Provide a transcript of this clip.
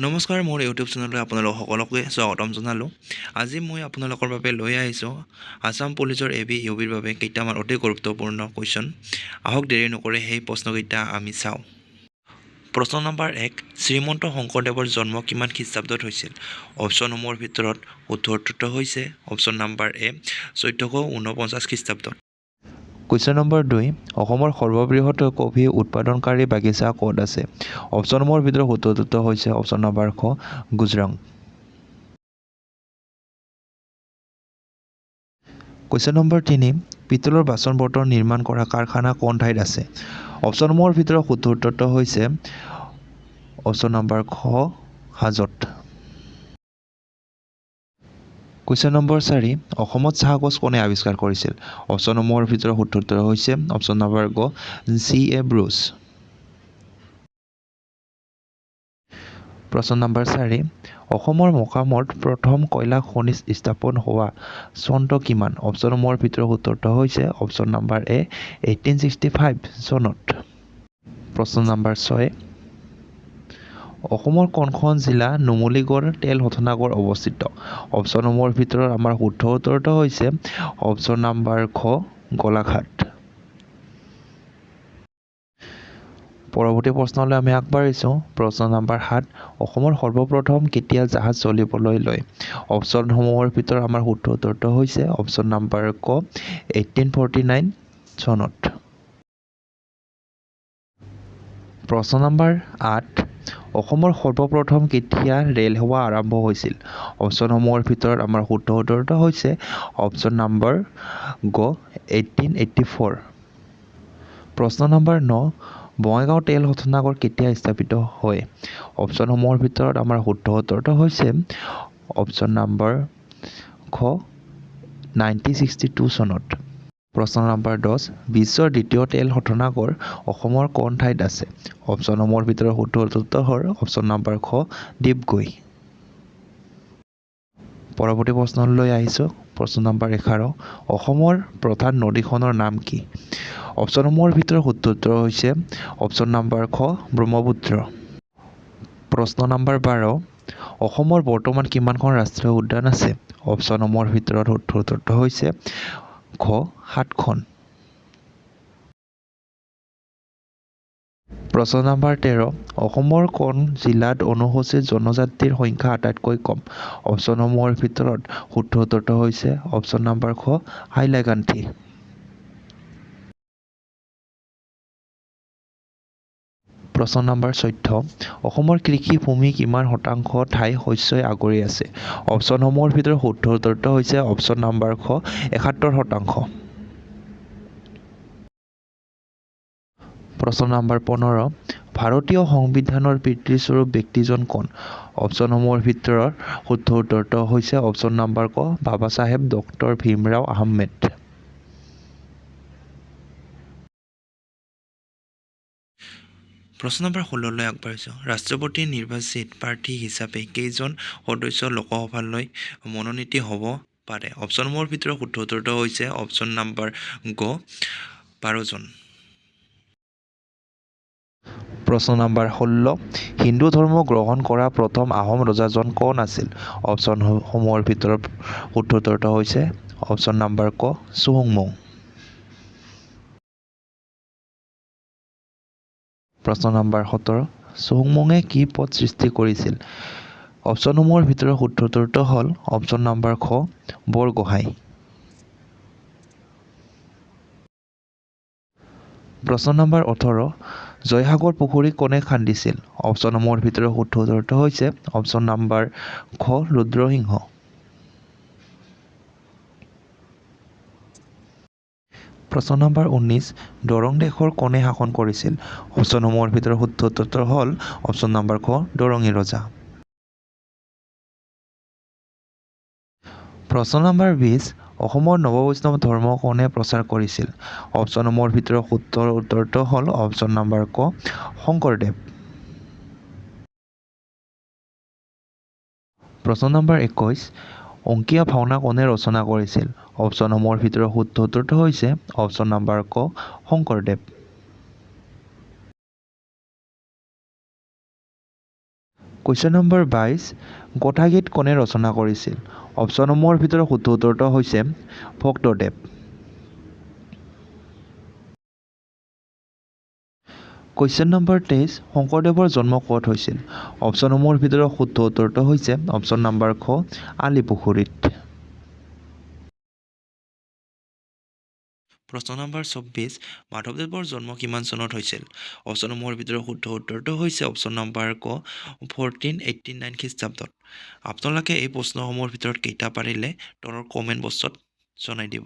নমস্কাৰ, মোৰ ইউটিউব চেনেললৈ আপোনালোক সকলোকে স্বাগতম জনালোঁ। আজি মই আপোনালোকৰ বাবে লৈ আহিছোঁ আছাম পুলিচৰ এবি ইউবিৰ বাবে কেইটামান অতি গুৰুত্বপূৰ্ণ কুৱেশ্যন। আহক দেৰি নকৰি সেই প্ৰশ্নকেইটা আমি চাওঁ। প্ৰশ্ন নম্বৰ 1, শ্ৰীমন্ত শংকৰদেৱৰ জন্ম কিমান খ্ৰীষ্টাব্দত হৈছিল? অপশ্যনসমূহৰ ভিতৰত উত্তৰটো হৈছে অপশ্যন নম্বৰ এ 1449 খ্ৰীষ্টাব্দত। কুৱেশ্যন নম্বৰ 2, অসমৰ সৰ্ববৃহৎ কফি উৎপাদনকাৰী বাগিচা ক'ত আছে? অপশ্যনসমূহৰ ভিতৰত উত্তৰটো হৈছে অপশ্যন নম্বৰ খ গুজৰাট। কুৱেশ্যন নম্বৰ 3, পিতলৰ বাচন বৰ্তন নিৰ্মাণ কৰা কাৰখানা কোন ঠাইত আছে? অপশ্যনসমূহৰ ভিতৰত উত্তৰটো হৈছে অপশ্যন নম্বৰ খ হাজোত। কুৱেশ্যন নম্বৰ 4, অসমত চাহ গছ কোনে আৱিষ্কাৰ কৰিছিল? অপশ্যনসমূহৰ ভিতৰত উত্তৰটো হৈছে অপশ্যন নম্বৰ গ C.A. ব্ৰুচ। প্ৰশ্ন নম্বৰ 4, অসমৰ মোকামত প্ৰথম কয়লা খনি স্থাপন হোৱা চনটো কিমান? অপশ্যনসমূহৰ ভিতৰত উত্তৰটো হৈছে অপশ্যন নম্বৰ এ 1865 চনত। প্ৰশ্ন নম্বৰ 6, অসমৰ কোনখন জিলা নুমলীগড় তেল শোধনাগাৰ অৱস্থিত? অপশ্যনসমূহৰ ভিতৰত আমাৰ শুদ্ধ উত্তৰটো হৈছে অপশ্যন নম্বৰ খ গোলাঘাট। পৰৱৰ্তী প্ৰশ্নলৈ আমি আগবাঢ়িছোঁ। প্ৰশ্ন নম্বৰ 7, অসমৰ সৰ্বপ্ৰথম কেতিয়া জাহাজ চলিবলৈ লয়? অপশ্যনসমূহৰ ভিতৰত আমাৰ শুদ্ধ উত্তৰটো হৈছে অপশ্যন নম্বৰ ক 1849 চনত। প্ৰশ্ন নম্বৰ 8, অসমৰ সৰ্বপ্ৰথম কেতিয়া ৰেল সেৱা আৰম্ভ হৈছিল? অপশ্যনসমূহৰ ভিতৰত আমাৰ শুদ্ধ উত্তৰটো হৈছে অপশ্যন নম্বৰ গ 1884। প্ৰশ্ন নম্বৰ 9, বঙাইগাঁও তেল শোধনাগাৰ কেতিয়া স্থাপিত হয়? অপশ্যনসমূহৰ ভিতৰত আমাৰ শুদ্ধ উত্তৰটো হৈছে অপশ্যন নম্বৰ খ 1962 চনত। প্ৰশ্ন নম্বৰ 10, বিশ্বৰ দ্বিতীয় তেল শোধনাগাৰ অসমৰ কোন ঠাইত আছে? অপশ্যনসমূহৰ ভিতৰত শুদ্ধ উত্তৰটো হ'ল অপশ্যন নম্বৰ খ ডিগবৈ। পৰৱৰ্তী প্ৰশ্নলৈ আহিছোঁ। প্ৰশ্ন নম্বৰ 11, অসমৰ প্ৰধান নদীখনৰ নাম কি? অপশ্যনসমূহৰ ভিতৰত শুদ্ধ উত্তৰ হৈছে অপশ্যন নম্বৰ খ ব্ৰহ্মপুত্ৰ। প্ৰশ্ন নম্বৰ 12, অসমৰ বৰ্তমান কিমানখন ৰাষ্ট্ৰীয় উদ্যান আছে? অপশ্যনসমূহৰ ভিতৰত শুদ্ধ উত্তৰটো হৈছে খ 7খন। প্ৰশ্ন নম্বৰ 13, অসমৰ কোন জিলাত অনুসূচিত জনজাতিৰ সংখ্যা আটাইতকৈ কম? অপশ্যনসমূহৰ ভিতৰত শুদ্ধ উত্তৰটো হৈছে অপশ্যন নম্বৰ খ হাইলাকান্দি। প্ৰশ্ন নম্বৰ 14, অসমৰ কৃষি ভূমি কিমান শতাংশ ঠাই শস্যই আগুৰি আছে? অপশ্যনসমূহৰ ভিতৰত শুদ্ধ উত্তৰটো হৈছে অপশ্যন নম্বৰ খ 71%। প্ৰশ্ন নম্বৰ 15, ভাৰতীয় সংবিধানৰ পিতৃস্বৰূপ ব্যক্তিজন কোন? অপশ্যনসমূহৰ ভিতৰত শুদ্ধ উত্তৰটো হৈছে অপশ্যন নম্বৰ ক বাবা চাহেব ডক্টৰ ভীমৰাও আহমেদ। প্ৰশ্ন নম্বৰ 16লৈ আগবাঢ়িছোঁ। ৰাষ্ট্ৰপতি নিৰ্বাচিত প্ৰাৰ্থী হিচাপে কেইজন সদস্য লোকসভালৈ মনোনীত হ'ব পাৰে? অপশ্যনসমূহৰ ভিতৰত শুদ্ধ উত্তৰটো হৈছে অপশ্যন নম্বৰ গ 12জন। প্ৰশ্ন নম্বৰ 16, হিন্দু ধৰ্ম গ্ৰহণ কৰা প্ৰথম আহোম ৰজাজন কোন আছিল? অপশ্যনসমূহৰ ভিতৰত শুদ্ধ উত্তৰটো হৈছে অপশ্যন নম্বৰ ক চুহুংমুং। প্ৰশ্ন নম্বৰ 17, চুহুংমুঙে কি পদ সৃষ্টি কৰিছিল? অপশ্যনসমূহৰ ভিতৰত শুদ্ধ উত্তৰটো হ'ল অপশ্যন নম্বৰ খ বৰগোহাঁই। প্ৰশ্ন নম্বৰ 18, জয়সাগৰ পুখুৰী কোনে খান্দিছিল? অপশ্যনসমূহৰ ভিতৰত শুদ্ধ উত্তৰটো হৈছে অপশ্যন নম্বৰ খ ৰুদ্ৰসিংহ। প্ৰশ্ন নম্বৰ 19, দৰং দেশৰ কোনে শাসন কৰিছিল? অপশ্যনসমূহৰ ভিতৰত শুদ্ধ উত্তৰটো হ'ল অপশ্যন নম্বৰ খ দৰঙী ৰজা। প্ৰশ্ন নম্বৰ 20, অসমৰ নৱবৈষ্ণৱ ধৰ্ম কোনে প্ৰচাৰ কৰিছিল? অপশ্যনসমূহৰ ভিতৰত শুদ্ধ উত্তৰটো হ'ল অপশ্যন নম্বৰ ক শংকৰদেৱ। প্ৰশ্ন নম্বৰ 21, অংকীয়া ভাওনা কোনে ৰচনা কৰিছিল? অপশ্যনসমূহৰ ভিতৰত শুদ্ধ উত্তৰটো হৈছে অপশ্যন নম্বৰ ক শংকৰদেৱ। কুৱেশ্যন নম্বৰ 22 কথাগীত কোনে ৰচনা কৰিছিল অপশ্যনসমূহৰ ভিতৰত শুদ্ধ উত্তৰটো হৈছে ভক্তদেৱ কুৱেশ্যন নম্বৰ 23 শংকৰদেৱৰ জন্ম ক'ত হৈছিল অপশ্যনসমূহৰ ভিতৰত শুদ্ধ উত্তৰটো হৈছে অপশ্যন নম্বৰ খ আলিপুখুৰীত প্ৰশ্ন নম্বৰ 24 মাধৱদেৱৰ জন্ম কিমান চনত হৈছিল অপশ্যনসমূহৰ ভিতৰত শুদ্ধ উত্তৰটো হৈছে অপশ্যন নম্বৰ ক 1489 খ্ৰীষ্টাব্দত আপোনালোকে এই প্ৰশ্নসমূহৰ ভিতৰত কেইটা পাৰিলে তলৰ কমেণ্ট বক্সত জনাই দিব